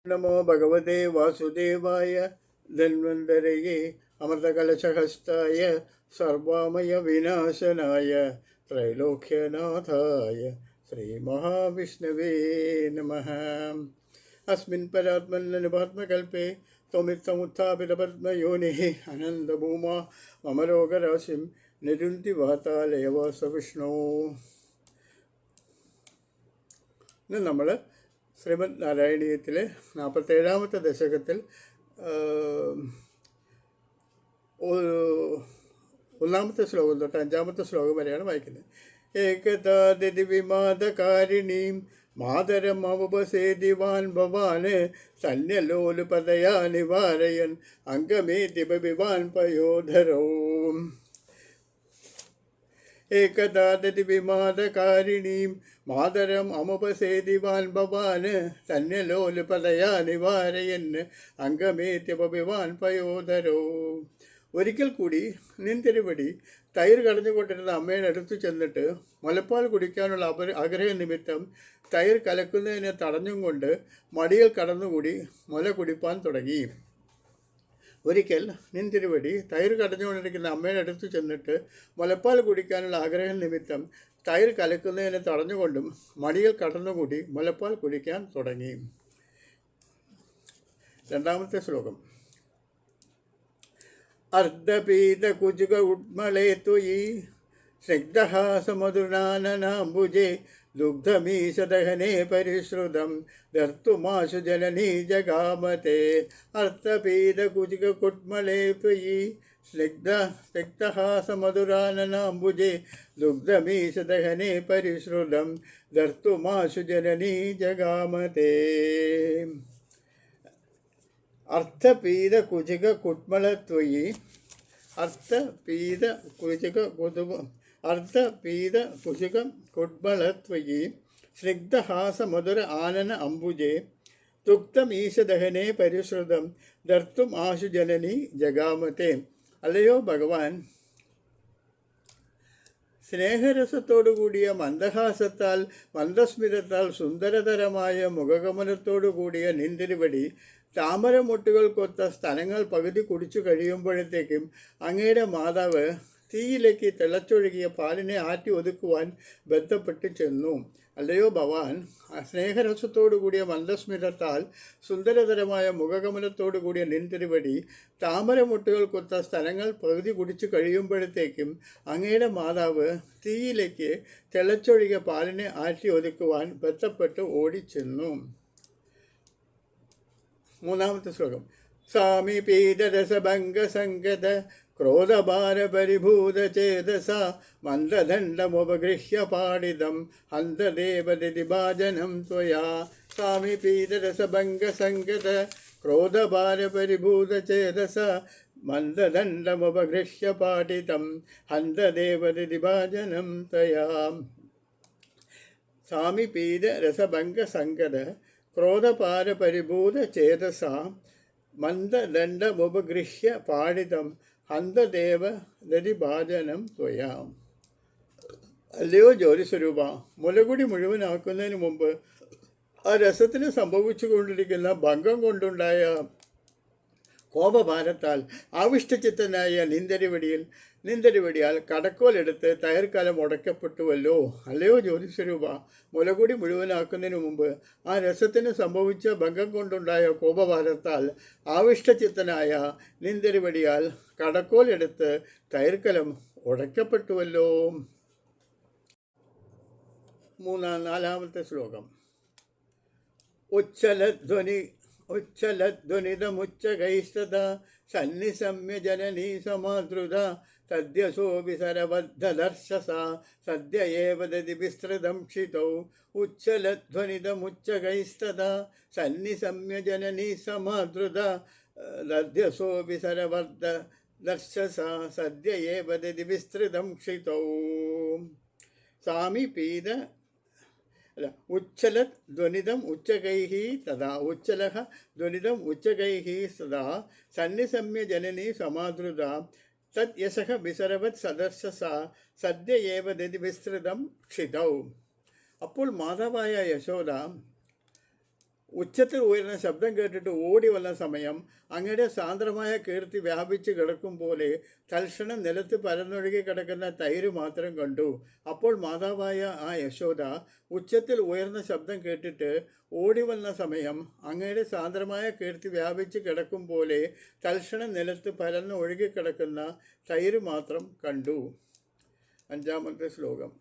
नमो भगवते वासुदेवाय धन्वन्तरये अमृतकलशहस्ताय सर्वामयविनाशनाय त्रैलोक्यनाथाय श्रीमहाविष्णवे नमः। अस्मिन् परात्मन्ननुपात्मकल्पे त्वमित्थमुत्थापितपद्मयोनिः अनन्दभूमा मम रोगराशिं निरुन्ति वातालयवासविष्णो। ഇന്ന് നമ്മൾ ശ്രീമദ് നാരായണീയത്തിലെ 47ാമത്തെ ദശകത്തിൽ ഒന്നാമത്തെ ശ്ലോകം തൊട്ട് 5ാമത്തെ ശ്ലോകം വരെയാണ് വായിക്കുന്നത്. ഏകതാദിതി വിമാദകാരിണീം മാതരം അവപസേദിവാൻ ഭവാന് സന്യലോലുപതയാ നിവാരയൻ അംഗമേതി ഭവിവാൻ പയോധരോ. ഏകദാദതി വിമാദകാരിണീം മാതരം അമുപസേദിവാൻ ഭവാന് തന്യലോലുപതയാ നിവാരയന് അംഗമേത്യപവിവാൻ പയോധരോ. ഒരിക്കൽ കൂടി നിൻ തിരുവടി തൈര് കടഞ്ഞുകൊണ്ടിരുന്ന അമ്മയുടെ അടുത്ത് ചെന്നിട്ട് മുലപ്പാൽ കുടിക്കാനുള്ള ആഗ്രഹ നിമിത്തം തൈര് കലക്കുന്നതിനെ തടഞ്ഞും കൊണ്ട് മടിയിൽ കടന്നുകൂടി മുല കുടിപ്പാൻ തുടങ്ങി. ഒരിക്കൽ നിൻ തിരുവടി തൈര് കടഞ്ഞുകൊണ്ടിരിക്കുന്ന അമ്മയുടെ അടുത്ത് ചെന്നിട്ട് മുലപ്പാൽ കുടിക്കാനുള്ള ആഗ്രഹം നിമിത്തം തൈര് കലക്കുന്നതിനെ തടഞ്ഞുകൊണ്ടും മടിയിൽ കടന്നുകൂടി മുലപ്പാൽ കുടിക്കാൻ തുടങ്ങി. 2ാമത്തെ ശ്ലോകം. അർദ്ധപീത കുജുക ഉഡ്മളേ ത്വയി സ്നിഗ്ധഹാസമധുനാനനാംബുജേ ദുഗ്ധമീശദഹനേ പരിശ്രുതം ദർത്തുമാശു ജനനീ ജഗാമതേ. അർത്ഥപീതകുചിക കുട്മളേ ത്വയി സ്നിഗ്ധഹാസമധുരാനനാംബുജേ ദുഗ്ധമീശദഹനേ പരിശ്രുതം ദർത്തുമാശു ജനനീ ജഗാമതേ. അർത്ഥപീതകുചിക കുട്മളത്വയി അർദ്ധപീതകുചികം കുട്ബളത്വയി സ്നിഗ്ധഹാസമധുര ആനന അംബുജേ തുക്തമീശദഹനേ പരിശ്രുതം ദർത്തും ആശു ജനനി ജഗാമത്തെ. അല്ലയോ ഭഗവാൻ, സ്നേഹരസത്തോടുകൂടിയ മന്ദഹാസത്താൽ മന്ദസ്മിതത്താൽ സുന്ദരതരമായ മുഖകമലത്തോടുകൂടിയ നിന്തിരുവടി താമരമൊട്ടുകൾ കൊത്ത സ്ഥലങ്ങൾ പകുതി കുടിച്ചു കഴിയുമ്പോഴത്തേക്കും അങ്ങയുടെ മാതാവ് തീയിലേക്ക് തിളച്ചൊഴുകിയ പാലിനെ ആറ്റി ഒതുക്കുവാൻ ബന്ധപ്പെട്ട് ചെന്നു. അല്ലയോ ഭവാൻ, സ്നേഹരസത്തോടുകൂടിയ മന്ദസ്മിതത്താൽ സുന്ദരതരമായ മുഖകമലത്തോടുകൂടിയ നിൻതിരുവടി താമരമൊട്ടുകൾ കൊത്ത സ്ഥലങ്ങൾ പകുതി കുടിച്ചു കഴിയുമ്പോഴത്തേക്കും അങ്ങയുടെ മാതാവ് തീയിലേക്ക് തിളച്ചൊഴുകിയ പാലിനെ ആറ്റി ഒതുക്കുവാൻ ബന്ധപ്പെട്ട് ഓടിച്ചെന്നു. 3ാമത്തെ ശ്ലോകം. സാമീപീതരസഭംഗസംഗത ക്രോധഭാരപരിഭൂതചേതസ മന്ദദണ്ഡമുപഗൃഹ്യ പാടിതം ഹന്തദേവദിതിഭാജനം ത്വയാ. സാമീപീതരസഭംഗസംഗത ക്രോധഭാരപരിഭൂതചേതസ മന്ദദണ്ഡമുപഗൃഹ്യ പാടിതം ഹന്തദേവദിതിഭാജനം ത്വയാ. സാമീപീതരസഭംഗസംഗത ക്രോധപാരപരിഭൂതചേതസ മന്ദദണ്ഡമുപഗൃഹ്യ പാടിതം ഹന്തദേവ ദതിഭാജനം ത്വയാം. അല്ലയോ ജ്യോതിസ്വരൂപ, മുലകുടി മുഴുവനാക്കുന്നതിന് മുമ്പ് ആ രസത്തിന് സംഭവിച്ചു കൊണ്ടിരിക്കുന്ന ഭംഗം കൊണ്ടുണ്ടായ കോപഭാരത്താൽ ആവിഷ്ടചിത്തനായ നിന്ദരിവടിയാൽ കടക്കോലെടുത്ത് തയർക്കാലം ഉടക്കപ്പെട്ടുവല്ലോ. അല്ലയോ ജ്യോതിസ്വരൂപ, മുലകുടി മുഴുവനാക്കുന്നതിന് മുമ്പ് ആ രസത്തിന് സംഭവിച്ച ഭംഗം കൊണ്ടുണ്ടായ കോപഭാരത്താൽ ആവിഷ്ടചിത്തനായ നിന്ദരിവടിയാൽ കടക്കോലെടുത്ത് തയർക്കലം ഉടക്കപ്പെട്ടുവല്ലോ. 4ാമത്തെ ശ്ലോകം. ഉച്ഛലധ്വനിതമുച്ചകൈസ്തത സന്നിസമ്യ ജനനീ സമാതൃത സദ്യസോ വിസരബദ്ധദർശസ സദ്യ ഏവ ദതി വിസ്തൃതം ക്ഷിതൗ. ഉച്ഛലധ്വനിതമുച്ചകൈസ്തത സന്നിസമ്യ ജനനീ സമാതൃത സദ്യസോ വിസരബദ്ധദർശസ സദ്യ ഏവ ദതി വിസ്തൃതം ക്ഷിതൗ. സാമീപീത ഉച്ഛലത് ധ്വനിതം ഉച്ചകൈഃ തഥാ ഉച്ഛലഃ ധ്വനിതം ഉച്ചകൈഃ തഥാ സന്നിസമ്യ ജനനീ സമാതൃത തത് യശഃ വിസരവത് സദർശസ സദ്യ ഏവ ദതി വിസ്തൃതം ക്ഷിതൗ. അപ്പോൾ മാതാവായ യശോദ ഉച്ചത്തിൽ ഉയർന്ന ശബ്ദം കേട്ടിട്ട് ഓടി വന്ന സമയം അങ്ങയുടെ സാന്ദ്രമായ കീർത്തി വ്യാപിച്ച് കിടക്കും പോലെ തൽക്ഷണം നിലത്ത് പരന്നൊഴുകി കിടക്കുന്ന തൈര് മാത്രം കണ്ടു. അപ്പോൾ മാതാവായ ആ യശോദ ഉച്ചത്തിൽ ഉയർന്ന ശബ്ദം കേട്ടിട്ട് ഓടി വന്ന സമയം അങ്ങയുടെ സാന്ദ്രമായ കീർത്തി വ്യാപിച്ച് കിടക്കും പോലെ തൽക്ഷണം നിലത്ത് പരന്ന് ഒഴുകിക്കിടക്കുന്ന തൈര് മാത്രം കണ്ടു. 5-ാമത്തെ ശ്ലോകം.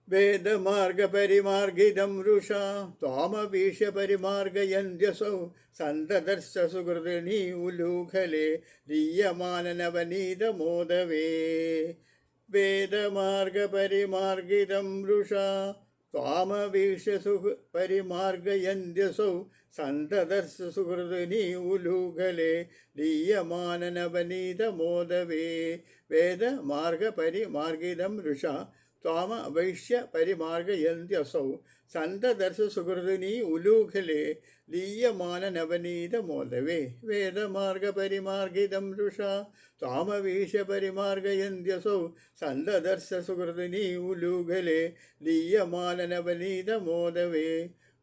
വേദമാർഗപരിമാർഗിതം രുഷാ ത്വാമപീഷ്യ പരിമാർഗയന്ത്യസൗ സന്തദർശ സുഹൃദിനീ ഉലൂഖലേ ദീയമാനനവനീതമോദവേ. വേദമാർഗപരിമാർഗിതം രുഷാ ത്വാമപീഷ്യ പരിമാർഗയന്ത്യസൗ സന്തദർശ സുഹൃദിനീ ഉലൂഖലേ ദീയമാനനവനീതമോദവേ. വേദമാർഗപരിമാർഗിതം രുഷാ ത്വാമ വൈശ്യ പരിമാർഗയന്ത്യസൗ സന്തദർശ സുഹൃദിനീ ഉലൂഖലേ ദീയമാന നവനീത മോദവേ. വേദമാർഗ പരിമാർഗിതം രുഷാ ത്വാമവീശ്യ പരിമാർഗയന്ത്യസൗ സന്തദർശ സുഹൃദിനീ ഉലൂഖലേ ദീയമാന നവനീത മോദവേ.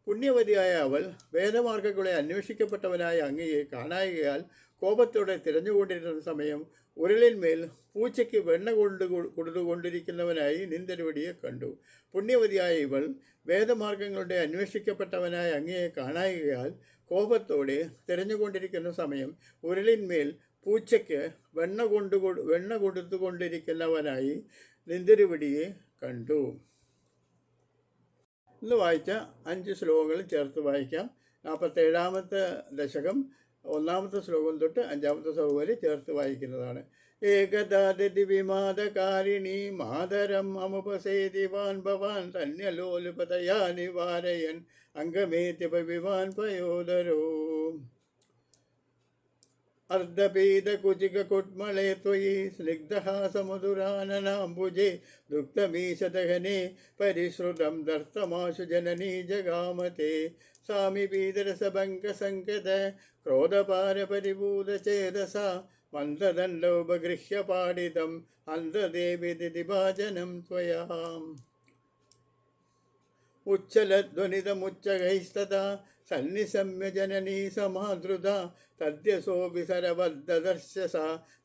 പുണ്യവതിയായ അവൾ വേദമാർഗങ്ങളെ അന്വേഷിക്കപ്പെട്ടവനായ അങ്ങയെ കാണായികയാൽ കോപത്തോടെ തിരഞ്ഞുകൊണ്ടിരുന്ന സമയം ഉരുളിന്മേൽ പൂച്ചയ്ക്ക് വെണ്ണ കൊടുത്തുകൊണ്ടിരിക്കുന്നവനായി നിന്തിരുവടിയെ കണ്ടു. പുണ്യവതിയായ ഇവൾ വേദമാർഗങ്ങളുടെ അന്വേഷിക്കപ്പെട്ടവനായ അങ്ങയെ കാണായികയാൽ കോപത്തോടെ തിരഞ്ഞുകൊണ്ടിരിക്കുന്ന സമയം ഉരുളിന്മേൽ പൂച്ചയ്ക്ക് വെണ്ണ കൊടുത്തുകൊണ്ടിരിക്കുന്നവനായി നിന്തിരുവടിയെ കണ്ടു. ഇന്ന് വായിച്ച 5 ശ്ലോകങ്ങൾ ചേർത്ത് വായിക്കാം. 47-ാമത്തെ ദശകം 1-ാമത്തെ ശ്ലോകം തൊട്ട് 5-ാമത്തെ ശ്ലോകം വരെ ചേർത്ത് വായിക്കുന്നതാണ്. ഏകദാദതി വിമാദകാരിണി മാതരം അമുപസേതിവാൻ ഭവാൻ ധന്യലോലുപതയാ നിവാരയൻ അംഗമേത്യപവിവാൻ പയോദരോ. അർദ്ധപീതകുചികുട്മളേ ത്വയി സ്നിഗ്ധഹാസമധുരാനനാംബുജേ ദുഗ്ധമീശദഹനേ പരിശ്രുതം ദർത്തമാശു ജനനീ ജഗാമതേ. സാമിപീതരസഭംഗസങ്കത ക്രോധപാരപരിഭൂതചേതസാ മന്ദദണ്ഡോപഗൃഹ്യ പാടിതം അന്ധദേവിദിഭാജനം ത്വയാ. ഉച്ഛലധ്വനിതമുച്ചൈസ്തഥാ സന്നിസമ്യ ജനനീ സമാധൃത തദ്യസോപി സരവദ്ദർശസ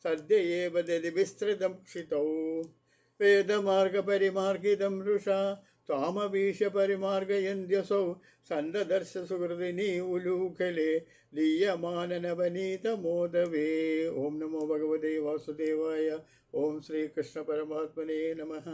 സദ്യ ഏവ ദതിവിസ്തൃതം ക്ഷിതൗ. വേദമാർഗപരിമാർഗിതം രുഷാ ത്വാമപീഷ്യ പരിമാർഗയന്ത്യസൗ സന്തദർശ സുഹൃദിനീ ഉലൂഖലേ ദീയമാനനവനീതമോദവേ. ഓം നമോ ഭഗവതേ വാസുദേവായ. ഓം ശ്രീകൃഷ്ണ പരമാത്മനേ നമഃ.